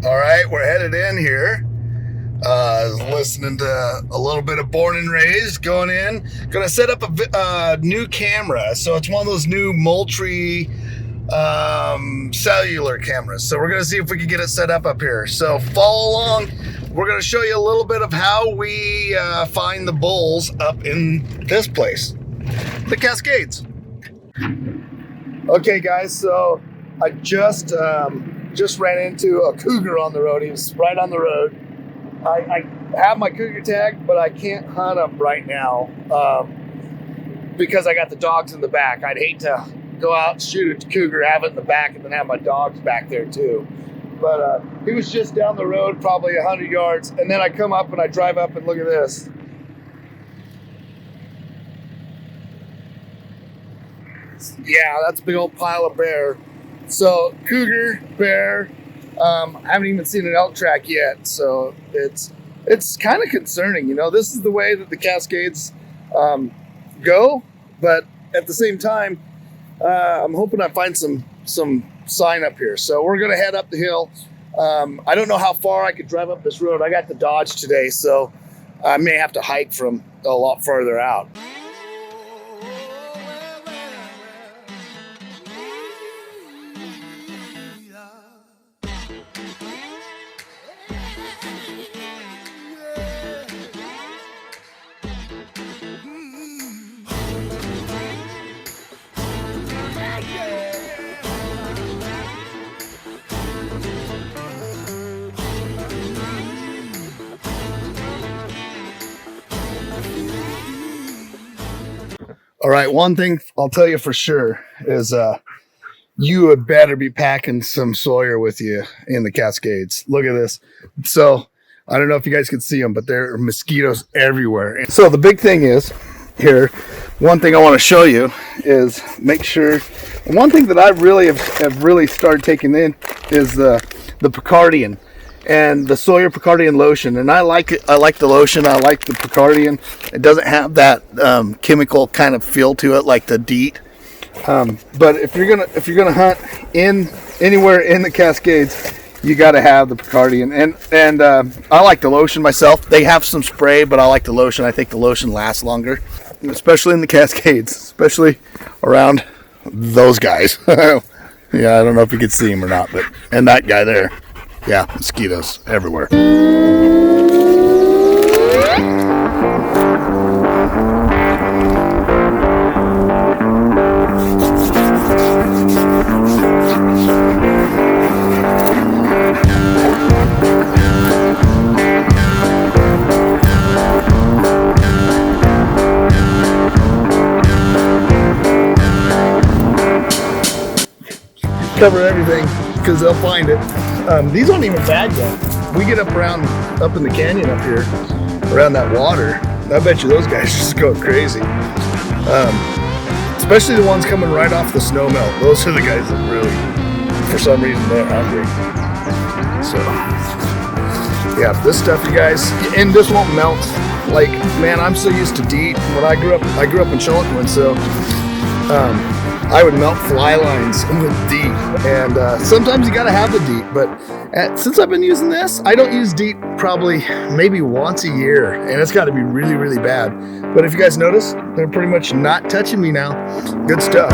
All right, we're headed in here. Listening to a little bit of Born and Raised going in. Gonna set up a new camera. So it's one of those new Moultrie cellular cameras. So we're gonna see if we can get it set up here. So follow along. We're gonna show you a little bit of how we find the bulls up in this place, the Cascades. Okay, guys. So I just ran into a cougar on the road. He was right on the road. I have my cougar tag, but I can't hunt him right now because I got the dogs in the back. I'd hate to go out and shoot a cougar, have it in the back, and then have my dogs back there too. But he was just down the road, probably 100 yards. And then I come up and I drive up and look at this. Yeah, that's a big old pile of bear. So cougar, bear. I haven't even seen an elk track yet, so it's kind of concerning. You know, this is the way that the Cascades go, but at the same time, I'm hoping I find some sign up here. So we're gonna head up the hill. I don't know how far I could drive up this road. I got the Dodge today, so I may have to hike from a lot farther out. All right, one thing I'll tell you for sure is you would better be packing some Sawyer with you in the Cascades. Look at this. So I don't know if you guys can see them, but there are mosquitoes everywhere. So the big thing is here, one thing I want to show you is make sure, one thing that I really have really started taking in is the Picardian and the Sawyer Picardian lotion. And I like it. I like the lotion. I like the Picardian. It doesn't have that chemical kind of feel to it like the DEET. But if you're gonna hunt in anywhere in the Cascades, you got to have the Picardian. And I like the lotion myself. They have some spray, but I like the lotion. I think the lotion lasts longer, especially in the Cascades, especially around those guys. Yeah, I don't know if you could see him or not, but and that guy there. Yeah, mosquitoes everywhere. Cover everything because they'll find it. These aren't even bad yet. We get up in the canyon up here around that water. I bet you those guys just go crazy. Especially the ones coming right off the snow melt. Those are the guys that really, for some reason, they're hungry. So yeah, this stuff, you guys, and this won't melt. Like, man, I'm so used to DEET. When I grew up in Charlotte, so I would melt fly lines with DEET, and sometimes you gotta have the DEET, but since I've been using this, I don't use DEET probably maybe once a year, and it's gotta be really, really bad. But if you guys notice, they're pretty much not touching me now. Good stuff.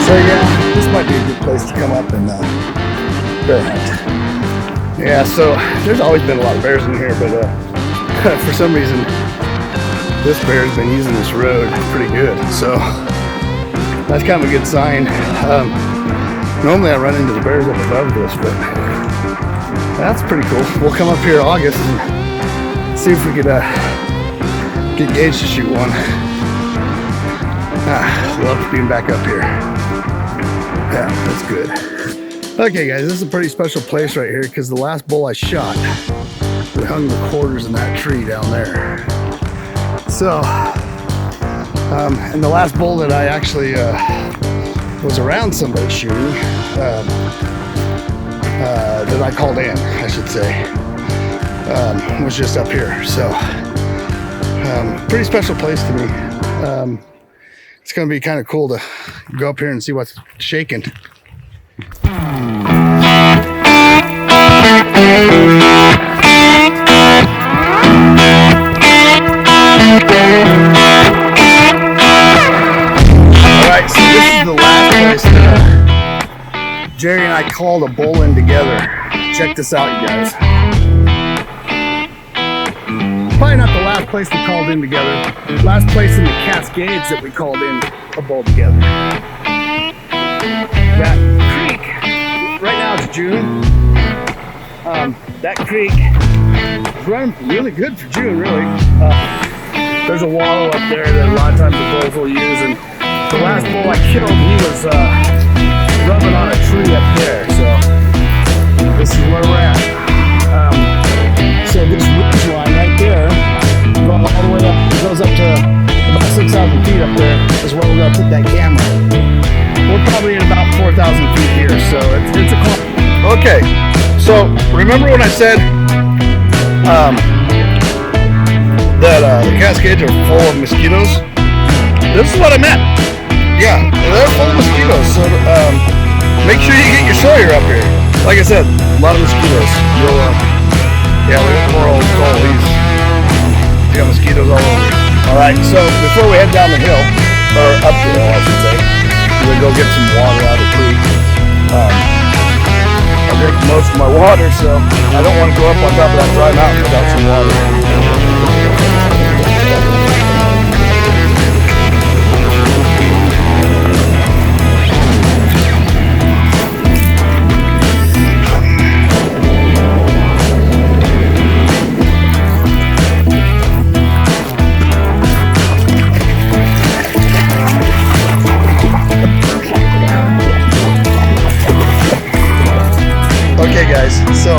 So yeah, this might be a good place to come up and bear hunt. Yeah, so there's always been a lot of bears in here, but for some reason, this bear's been using this road pretty good. So that's kind of a good sign. Normally I run into the bears up above this, but that's pretty cool. We'll come up here August and see if we could get Gage to shoot one. Love being back up here. Yeah, that's good. Okay, guys, this is a pretty special place right here because the last bull I shot, we hung the quarters in that tree down there. So, and the last bull that I actually was around somebody shooting, that I called in, I should say. was just up here. So pretty special place to me. It's going to be kind of cool to go up here and see what's shaking. Alright, so this is the last place that Jerry and I called a bull-in together. Check this out, you guys. Probably not the last place we called in together. Last place in the Cascades that we called in a bull together. That creek, right now it's June. That creek is running really good for June, really. There's a wallow up there that a lot of times the bulls will use, and the last bull I killed, he was rubbing on a tree up there, so this is where we're at. So this ridge line right there, going all the way up, it goes up to about 6,000 feet up there, is where we're going to put that camera. We're probably at about 4,000 feet here, so it's a climb. Okay, so remember when I said that the Cascades are full of mosquitoes? This is what I meant. Yeah, they're full of mosquitoes, so make sure you get your Sawyer up here. Like I said, a lot of mosquitoes. Yeah, look at poor old Cole. He's got mosquitoes all over. Alright, so before we head down the hill, or up the hill I should say, we're going to go get some water out of the creek. I drink most of my water, so I don't want to go up on top of that dry mountain without some water. Okay guys, so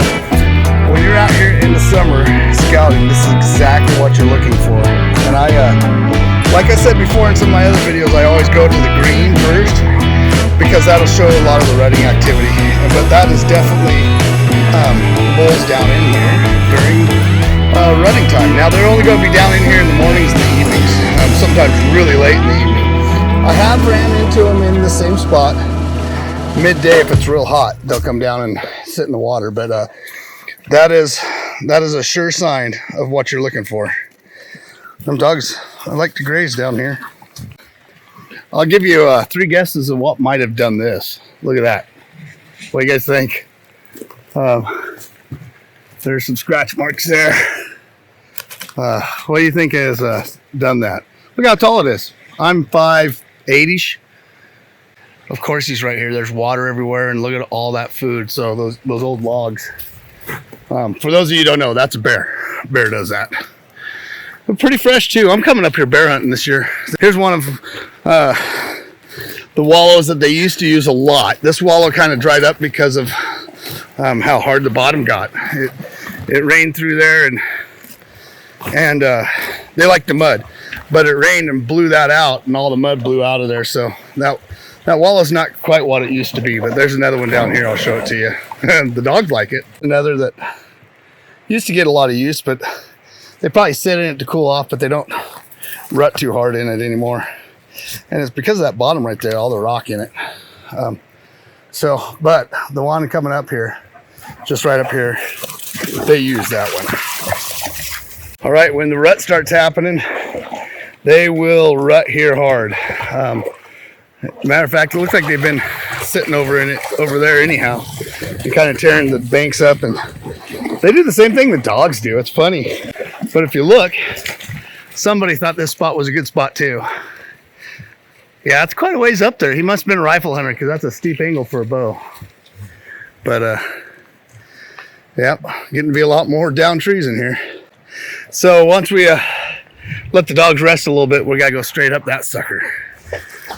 when you're out here in the summer scouting, this is exactly what you're looking for. And like I said before in some of my other videos, I always go to the green first because that'll show a lot of the rutting activity. But that is definitely bulls down in here during rutting time. Now they're only going to be down in here in the mornings and the evenings, sometimes really late in the evening. I have ran into them in the same spot. Midday, if it's real hot, they'll come down and sit in the water, but that is a sure sign of what you're looking for. Them dogs, I like to graze down here. I'll give you 3 guesses of what might have done this. Look at that. What do you guys think? There's some scratch marks there. What do you think has done that? Look how tall it is. I'm 5'8"ish. Of course he's right here. There's water everywhere, and look at all that food. So those old logs. For those of you who don't know, that's a bear. Bear does that. But pretty fresh too. I'm coming up here bear hunting this year. Here's one of the wallows that they used to use a lot. This wallow kind of dried up because of how hard the bottom got. It rained through there, and they like the mud, but it rained and blew that out, and all the mud blew out of there. So that wallow's not quite what it used to be, but there's another one down here. I'll show it to you. The dogs like it. Another that used to get a lot of use, but they probably sit in it to cool off, but they don't rut too hard in it anymore. And it's because of that bottom right there, all the rock in it. But the one coming up here, just right up here, they use that one. All right, when the rut starts happening, they will rut here hard. Matter of fact, it looks like they've been sitting over there anyhow, and kind of tearing the banks up, and they do the same thing the dogs do. It's funny, but if you look, somebody thought this spot was a good spot too. Yeah, it's quite a ways up there. He must have been a rifle hunter because that's a steep angle for a bow. But yeah, getting to be a lot more down trees in here. So once we let the dogs rest a little bit, we gotta go straight up that sucker.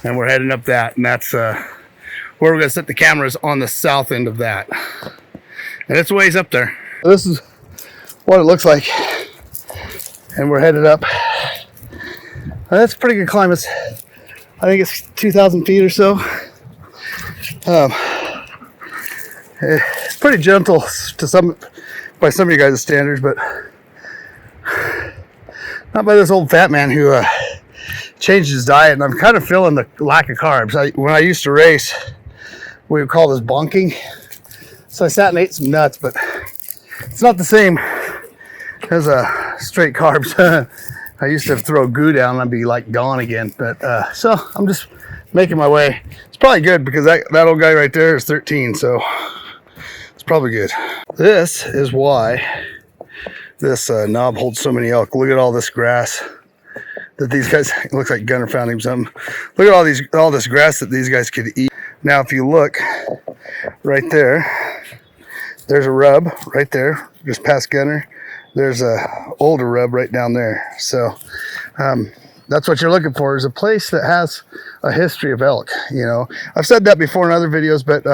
And we're heading up that, and that's where we're gonna set the cameras, on the south end of that. And it's a ways up there. This is what it looks like. And we're headed up. That's a pretty good climb. I think it's 2,000 feet or so. It's pretty gentle to some by some of you guys' standards, but not by this old fat man who changed his diet. And I'm kind of feeling the lack of carbs. When I used to race, we would call this bonking. So I sat and ate some nuts, but it's not the same as straight carbs. I used to throw goo down and I'd be like gone again. But so I'm just making my way. It's probably good because that old guy right there is 13, so it's probably good. This is why this knob holds so many elk. Look at all this grass that these guys, it looks like Gunner found him something. Look at all this grass that these guys could eat. Now if you look right there, there's a rub right there, just past Gunner. There's a older rub right down there. So that's what you're looking for, is a place that has a history of elk. You know, I've said that before in other videos, but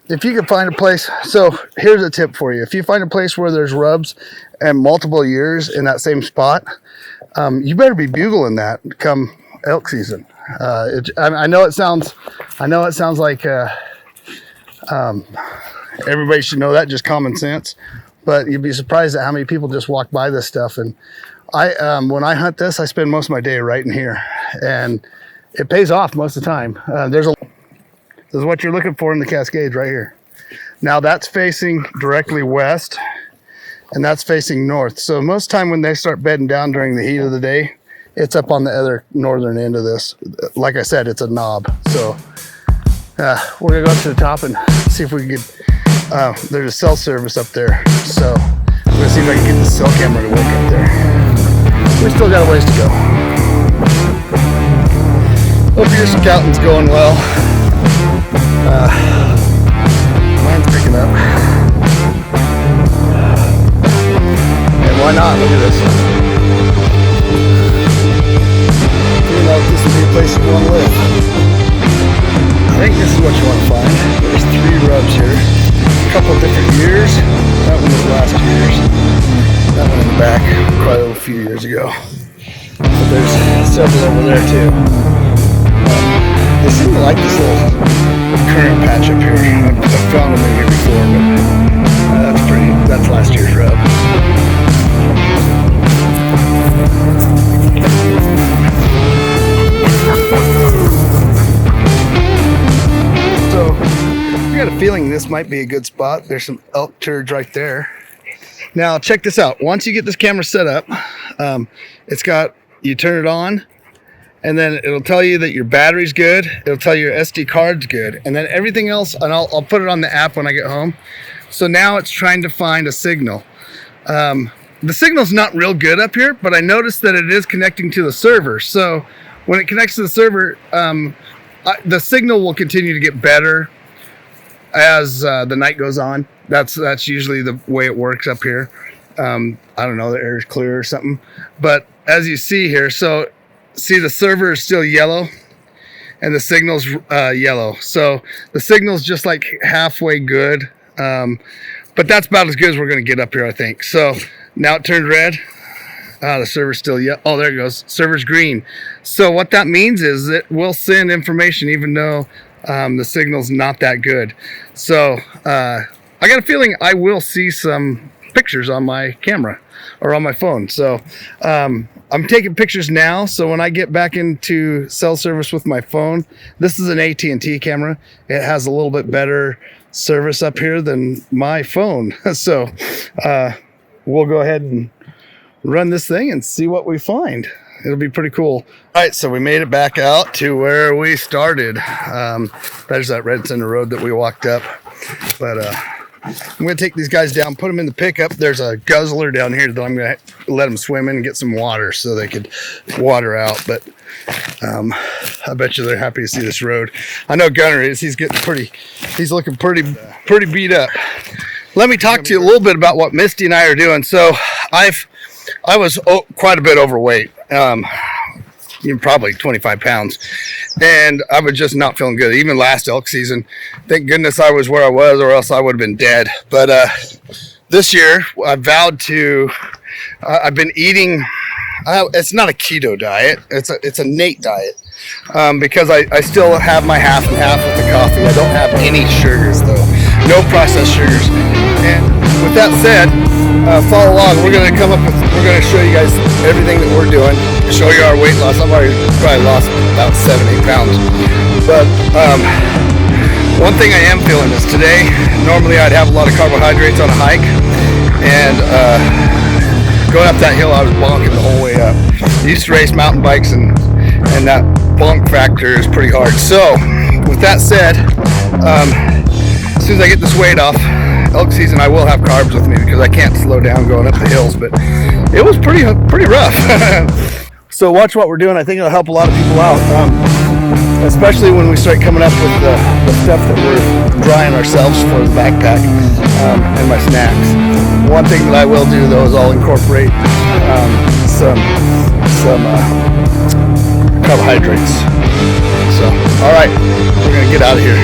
if you can find a place, so here's a tip for you. If you find a place where there's rubs and multiple years in that same spot, you better be bugling that come elk season. I know it sounds like everybody should know that, just common sense, but you'd be surprised at how many people just walk by this stuff. And when I hunt this, I spend most of my day right in here, and it pays off most of the time. This is what you're looking for in the Cascades right here. Now that's facing directly west, and that's facing north. So most of the time when they start bedding down during the heat of the day, it's up on the other northern end of this. Like I said, it's a knob. So we're gonna go up to the top and see if we can get, there's a cell service up there. So I'm gonna see if I can get the cell camera to work up there. We still got a ways to go. Hope your scouting's going well. Mine's picking up. And why not? Look at this. You know, this would be a place you want to live. I think this is what you want to find. There's 3 rubs here. A couple different years. That one was last year's. That one in the back, quite a few years ago. But there's several over there too. They seem to like this little current patch up here. I've found them in here before, but that's last year's rub. So I got a feeling this might be a good spot. There's some elk turds right there. Now check this out. Once you get this camera set up, you turn it on, and then it'll tell you that your battery's good. It'll tell you your SD card's good, and then everything else, and I'll put it on the app when I get home. So now it's trying to find a signal. The signal's not real good up here, but I noticed that it is connecting to the server. So when it connects to the server, the signal will continue to get better as the night goes on. That's usually the way it works up here. I don't know, the air is clear or something. But as you see here, so see the server is still yellow and the signal's yellow. So the signal's just like halfway good. But that's about as good as we're going to get up here, I think. So now it turned red. The server's still yellow. Oh, there it goes. Server's green. So what that means is it will send information even though the signal's not that good. So I got a feeling I will see some pictures on my camera or on my phone. So I'm taking pictures now, so when I get back into cell service with my phone, this is an AT&T camera. It has a little bit better service up here than my phone. So we'll go ahead and run this thing and see what we find. It'll be pretty cool. All right, so we made it back out to where we started. There's that red center road that we walked up. But I'm going to take these guys down, put them in the pickup. There's a guzzler down here that I'm going to let them swim in and get some water so they could water out. But I bet you they're happy to see this road. I know Gunner is. He's looking pretty beat up. Let me talk to you a little bit about what Misty and I are doing. So I was quite a bit overweight, probably 25 pounds, and I was just not feeling good. Even last elk season, thank goodness I was where I was, or else I would have been dead. But this year, I vowed to. I've been eating. It's not a keto diet. It's a Nate diet because I still have my half and half with the coffee. I don't have any sugars though, no processed sugars. And with that said, follow along. We're gonna show you guys everything that we're doing, show you our weight loss. I've already probably lost about 7-8 pounds. But one thing I am feeling is today, normally I'd have a lot of carbohydrates on a hike, and going up that hill I was bonking the whole way up. I used to race mountain bikes, and that bonk factor is pretty hard. So with that said, as soon as I get this weight off, elk season I will have carbs with me because I can't slow down going up the hills, but it was pretty rough. So watch what we're doing. I think it'll help a lot of people out, especially when we start coming up with the stuff that we're drying ourselves for the backpack, and my snacks. One thing that I will do though is I'll incorporate some carbohydrates. So all right, we're gonna get out of here.